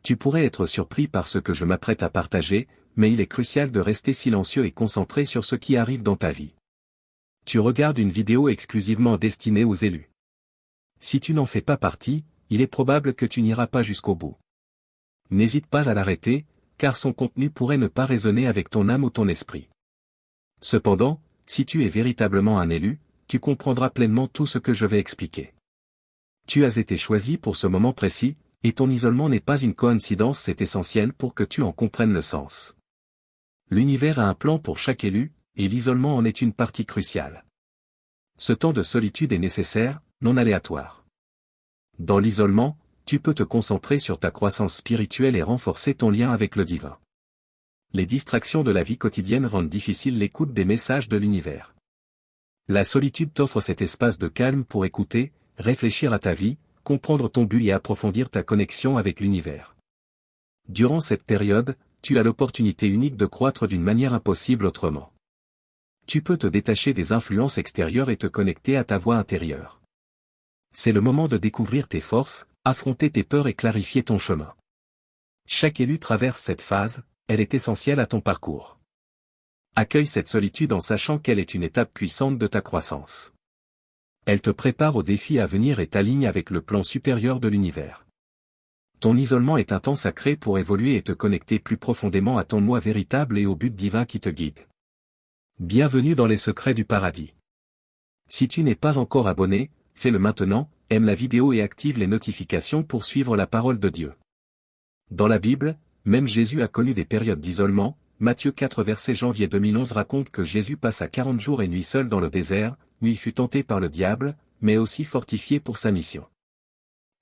Tu pourrais être surpris par ce que je m'apprête à partager, mais il est crucial de rester silencieux et concentré sur ce qui arrive dans ta vie. Tu regardes une vidéo exclusivement destinée aux élus. Si tu n'en fais pas partie, il est probable que tu n'iras pas jusqu'au bout. N'hésite pas à l'arrêter, car son contenu pourrait ne pas résonner avec ton âme ou ton esprit. Cependant, si tu es véritablement un élu, tu comprendras pleinement tout ce que je vais expliquer. Tu as été choisi pour ce moment précis, et ton isolement n'est pas une coïncidence, c'est essentiel pour que tu en comprennes le sens. L'univers a un plan pour chaque élu, et l'isolement en est une partie cruciale. Ce temps de solitude est nécessaire, non aléatoire. Dans l'isolement, tu peux te concentrer sur ta croissance spirituelle et renforcer ton lien avec le divin. Les distractions de la vie quotidienne rendent difficile l'écoute des messages de l'univers. La solitude t'offre cet espace de calme pour écouter, réfléchir à ta vie, comprendre ton but et approfondir ta connexion avec l'univers. Durant cette période, tu as l'opportunité unique de croître d'une manière impossible autrement. Tu peux te détacher des influences extérieures et te connecter à ta voix intérieure. C'est le moment de découvrir tes forces, affronter tes peurs et clarifier ton chemin. Chaque élu traverse cette phase, elle est essentielle à ton parcours. Accueille cette solitude en sachant qu'elle est une étape puissante de ta croissance. Elle te prépare aux défis à venir et t'aligne avec le plan supérieur de l'univers. Ton isolement est un temps sacré pour évoluer et te connecter plus profondément à ton moi véritable et au but divin qui te guide. Bienvenue dans les secrets du paradis. Si tu n'es pas encore abonné, fais-le maintenant, aime la vidéo et active les notifications pour suivre la parole de Dieu. Dans la Bible, même Jésus a connu des périodes d'isolement. Matthieu 4 verset janvier 2011 raconte que Jésus passa 40 jours et nuits seul dans le désert, où il fut tenté par le diable, mais aussi fortifié pour sa mission.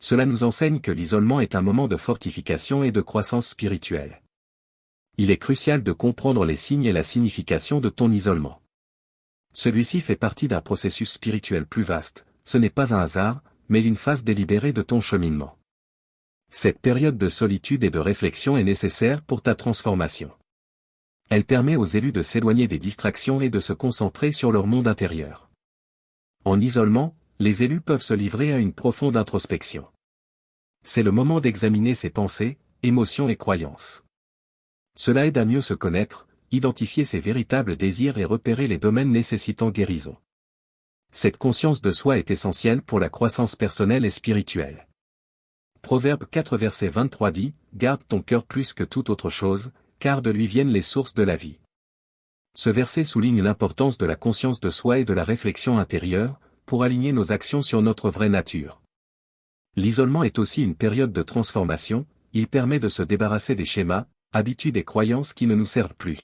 Cela nous enseigne que l'isolement est un moment de fortification et de croissance spirituelle. Il est crucial de comprendre les signes et la signification de ton isolement. Celui-ci fait partie d'un processus spirituel plus vaste, ce n'est pas un hasard, mais une phase délibérée de ton cheminement. Cette période de solitude et de réflexion est nécessaire pour ta transformation. Elle permet aux élus de s'éloigner des distractions et de se concentrer sur leur monde intérieur. En isolement, les élus peuvent se livrer à une profonde introspection. C'est le moment d'examiner ses pensées, émotions et croyances. Cela aide à mieux se connaître, identifier ses véritables désirs et repérer les domaines nécessitant guérison. Cette conscience de soi est essentielle pour la croissance personnelle et spirituelle. Proverbe 4 verset 23 dit, « Garde ton cœur plus que toute autre chose, car de lui viennent les sources de la vie. » Ce verset souligne l'importance de la conscience de soi et de la réflexion intérieure, pour aligner nos actions sur notre vraie nature. L'isolement est aussi une période de transformation, il permet de se débarrasser des schémas, habitudes et croyances qui ne nous servent plus.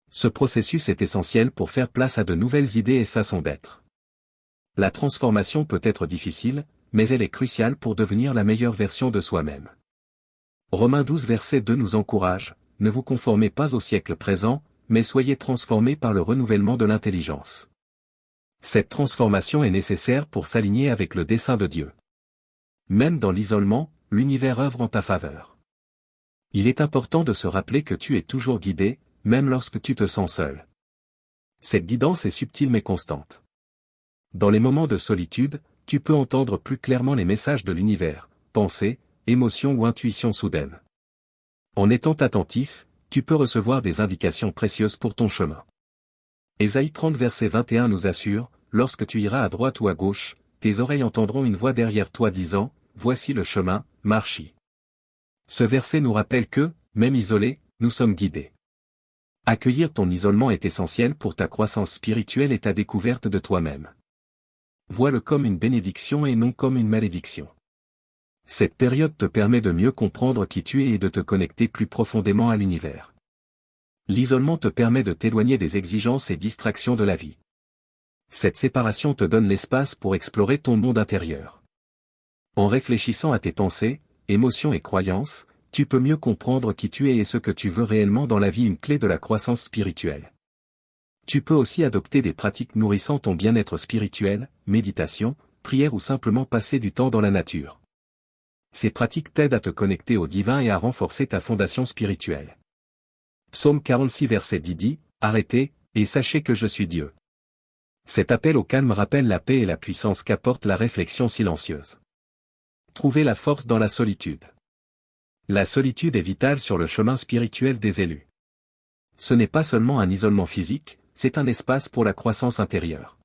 Ce processus est essentiel pour faire place à de nouvelles idées et façons d'être. La transformation peut être difficile, mais elle est cruciale pour devenir la meilleure version de soi-même. Romains 12 verset 2 nous encourage, « Ne vous conformez pas au siècle présent, mais soyez transformés par le renouvellement de l'intelligence. » Cette transformation est nécessaire pour s'aligner avec le dessein de Dieu. Même dans l'isolement, l'univers œuvre en ta faveur. Il est important de se rappeler que tu es toujours guidé, même lorsque tu te sens seul. Cette guidance est subtile mais constante. Dans les moments de solitude, tu peux entendre plus clairement les messages de l'univers, pensées, émotions ou intuitions soudaines. En étant attentif, tu peux recevoir des indications précieuses pour ton chemin. Ésaïe 30 verset 21 nous assure, « Lorsque tu iras à droite ou à gauche, tes oreilles entendront une voix derrière toi disant, Voici le chemin, marche-y. » Ce verset nous rappelle que, même isolés, nous sommes guidés. Accueillir ton isolement est essentiel pour ta croissance spirituelle et ta découverte de toi-même. Vois-le comme une bénédiction et non comme une malédiction. Cette période te permet de mieux comprendre qui tu es et de te connecter plus profondément à l'univers. L'isolement te permet de t'éloigner des exigences et distractions de la vie. Cette séparation te donne l'espace pour explorer ton monde intérieur. En réfléchissant à tes pensées, émotions et croyances, tu peux mieux comprendre qui tu es et ce que tu veux réellement dans la vie, une clé de la croissance spirituelle. Tu peux aussi adopter des pratiques nourrissant ton bien-être spirituel, méditation, prière ou simplement passer du temps dans la nature. Ces pratiques t'aident à te connecter au divin et à renforcer ta fondation spirituelle. Psaume 46 verset 10 dit, « Arrêtez, et sachez que je suis Dieu. » Cet appel au calme rappelle la paix et la puissance qu'apporte la réflexion silencieuse. Trouvez la force dans la solitude. La solitude est vitale sur le chemin spirituel des élus. Ce n'est pas seulement un isolement physique, c'est un espace pour la croissance intérieure.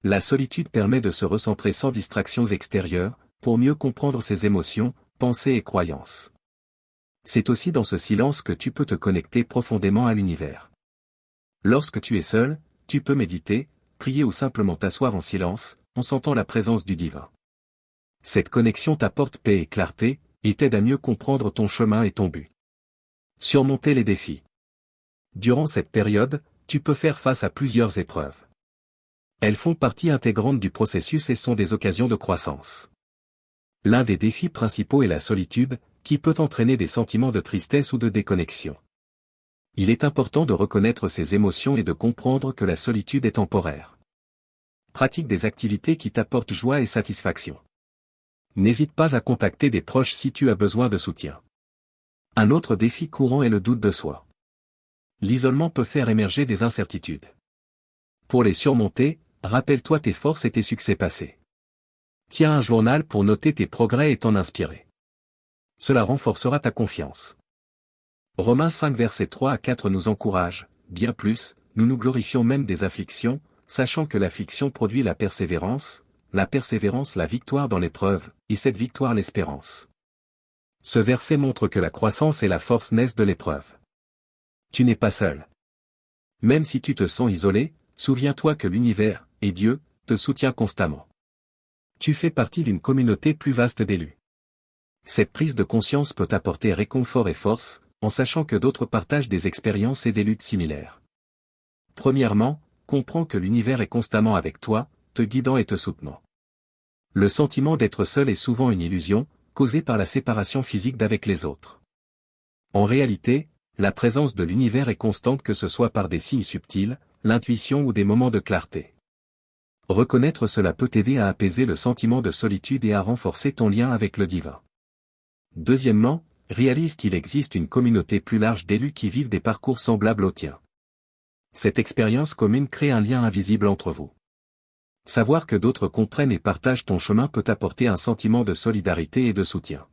La solitude permet de se recentrer sans distractions extérieures, pour mieux comprendre ses émotions, pensées et croyances. C'est aussi dans ce silence que tu peux te connecter profondément à l'univers. Lorsque tu es seul, tu peux méditer, prier ou simplement t'asseoir en silence, en sentant la présence du divin. Cette connexion t'apporte paix et clarté, et t'aide à mieux comprendre ton chemin et ton but. Surmonter les défis. Durant cette période, tu peux faire face à plusieurs épreuves. Elles font partie intégrante du processus et sont des occasions de croissance. L'un des défis principaux est la solitude, qui peut entraîner des sentiments de tristesse ou de déconnexion. Il est important de reconnaître ses émotions et de comprendre que la solitude est temporaire. Pratique des activités qui t'apportent joie et satisfaction. N'hésite pas à contacter des proches si tu as besoin de soutien. Un autre défi courant est le doute de soi. L'isolement peut faire émerger des incertitudes. Pour les surmonter, rappelle-toi tes forces et tes succès passés. Tiens un journal pour noter tes progrès et t'en inspirer. Cela renforcera ta confiance. Romains 5 versets 3 à 4 nous encourage, bien plus, nous nous glorifions même des afflictions, sachant que l'affliction produit la persévérance la victoire dans l'épreuve, et cette victoire l'espérance. Ce verset montre que la croissance et la force naissent de l'épreuve. Tu n'es pas seul. Même si tu te sens isolé, souviens-toi que l'univers, et Dieu, te soutient constamment. Tu fais partie d'une communauté plus vaste d'élus. Cette prise de conscience peut apporter réconfort et force, en sachant que d'autres partagent des expériences et des luttes similaires. Premièrement, comprends que l'univers est constamment avec toi, te guidant et te soutenant. Le sentiment d'être seul est souvent une illusion, causée par la séparation physique d'avec les autres. En réalité, la présence de l'univers est constante que ce soit par des signes subtils, l'intuition ou des moments de clarté. Reconnaître cela peut t'aider à apaiser le sentiment de solitude et à renforcer ton lien avec le divin. Deuxièmement, réalise qu'il existe une communauté plus large d'élus qui vivent des parcours semblables au tien. Cette expérience commune crée un lien invisible entre vous. Savoir que d'autres comprennent et partagent ton chemin peut apporter un sentiment de solidarité et de soutien.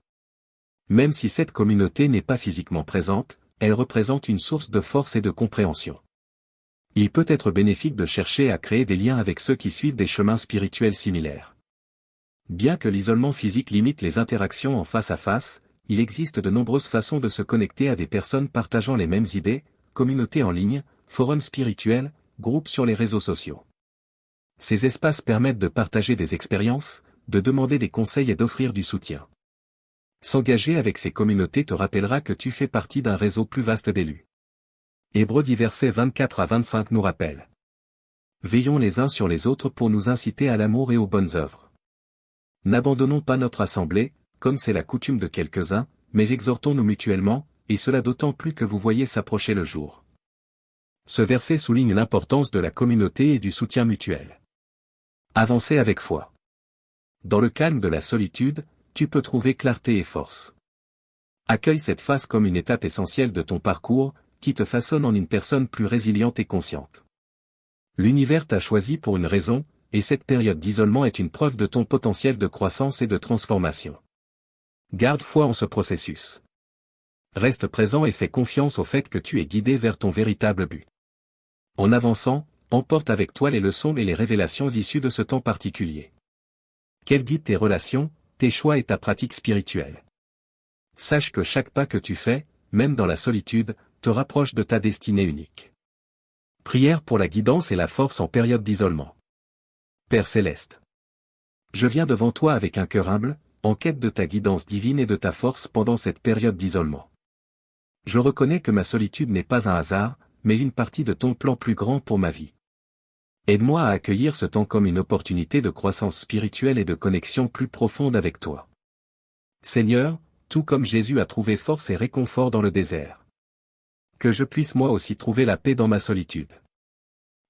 Même si cette communauté n'est pas physiquement présente, elle représente une source de force et de compréhension. Il peut être bénéfique de chercher à créer des liens avec ceux qui suivent des chemins spirituels similaires. Bien que l'isolement physique limite les interactions en face à face, il existe de nombreuses façons de se connecter à des personnes partageant les mêmes idées, communautés en ligne, forums spirituels, groupes sur les réseaux sociaux. Ces espaces permettent de partager des expériences, de demander des conseils et d'offrir du soutien. S'engager avec ces communautés te rappellera que tu fais partie d'un réseau plus vaste d'élus. Hébreux 10 versets 24 à 25 nous rappellent. Veillons les uns sur les autres pour nous inciter à l'amour et aux bonnes œuvres. N'abandonnons pas notre assemblée, comme c'est la coutume de quelques-uns, mais exhortons-nous mutuellement, et cela d'autant plus que vous voyez s'approcher le jour. Ce verset souligne l'importance de la communauté et du soutien mutuel. Avancez avec foi. Dans le calme de la solitude, tu peux trouver clarté et force. Accueille cette phase comme une étape essentielle de ton parcours, qui te façonne en une personne plus résiliente et consciente. L'univers t'a choisi pour une raison, et cette période d'isolement est une preuve de ton potentiel de croissance et de transformation. Garde foi en ce processus. Reste présent et fais confiance au fait que tu es guidé vers ton véritable but. En avançant, emporte avec toi les leçons et les révélations issues de ce temps particulier. Qu'elles guident tes relations, tes choix et ta pratique spirituelle. Sache que chaque pas que tu fais, même dans la solitude, te rapproche de ta destinée unique. Prière pour la guidance et la force en période d'isolement. Père Céleste. Je viens devant toi avec un cœur humble, en quête de ta guidance divine et de ta force pendant cette période d'isolement. Je reconnais que ma solitude n'est pas un hasard, mais une partie de ton plan plus grand pour ma vie. Aide-moi à accueillir ce temps comme une opportunité de croissance spirituelle et de connexion plus profonde avec toi. Seigneur, tout comme Jésus a trouvé force et réconfort dans le désert. Que je puisse moi aussi trouver la paix dans ma solitude.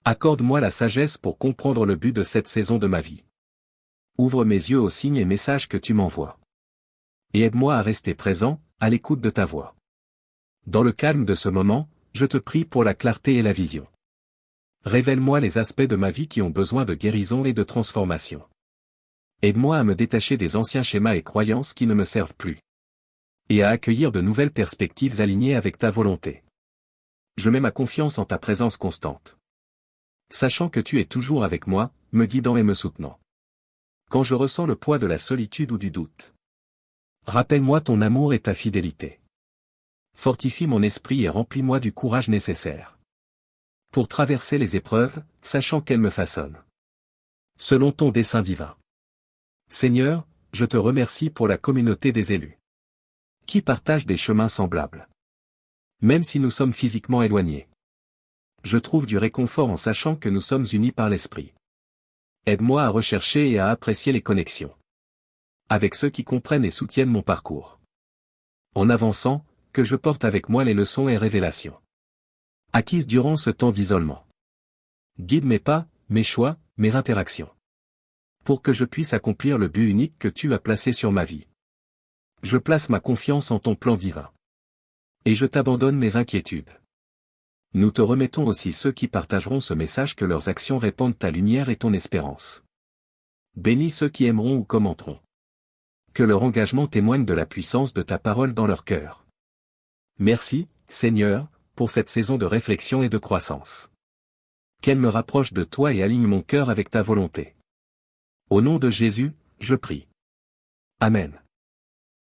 Accorde-moi la sagesse pour comprendre le but de cette saison de ma vie. Ouvre mes yeux aux signes et messages que tu m'envoies. Et aide-moi à rester présent, à l'écoute de ta voix. Dans le calme de ce moment, je te prie pour la clarté et la vision. Révèle-moi les aspects de ma vie qui ont besoin de guérison et de transformation. Aide-moi à me détacher des anciens schémas et croyances qui ne me servent plus. et à accueillir de nouvelles perspectives alignées avec ta volonté. Je mets ma confiance en ta présence constante. Sachant que tu es toujours avec moi, me guidant et me soutenant. Quand je ressens le poids de la solitude ou du doute, rappelle-moi ton amour et ta fidélité. Fortifie mon esprit et remplis-moi du courage nécessaire pour traverser les épreuves, sachant qu'elles me façonnent selon ton dessein divin. Seigneur, je te remercie pour la communauté des élus, qui partagent des chemins semblables. Même si nous sommes physiquement éloignés, je trouve du réconfort en sachant que nous sommes unis par l'Esprit. Aide-moi à rechercher et à apprécier les connexions avec ceux qui comprennent et soutiennent mon parcours. En avançant, que je porte avec moi les leçons et révélations acquises durant ce temps d'isolement. Guide mes pas, mes choix, mes interactions, pour que je puisse accomplir le but unique que tu as placé sur ma vie. Je place ma confiance en ton plan divin. Et je t'abandonne mes inquiétudes. Nous te remettons aussi ceux qui partageront ce message, que leurs actions répandent ta lumière et ton espérance. Bénis ceux qui aimeront ou commenteront. Que leur engagement témoigne de la puissance de ta parole dans leur cœur. Merci, Seigneur, pour cette saison de réflexion et de croissance. Qu'elle me rapproche de toi et aligne mon cœur avec ta volonté. Au nom de Jésus, je prie. Amen.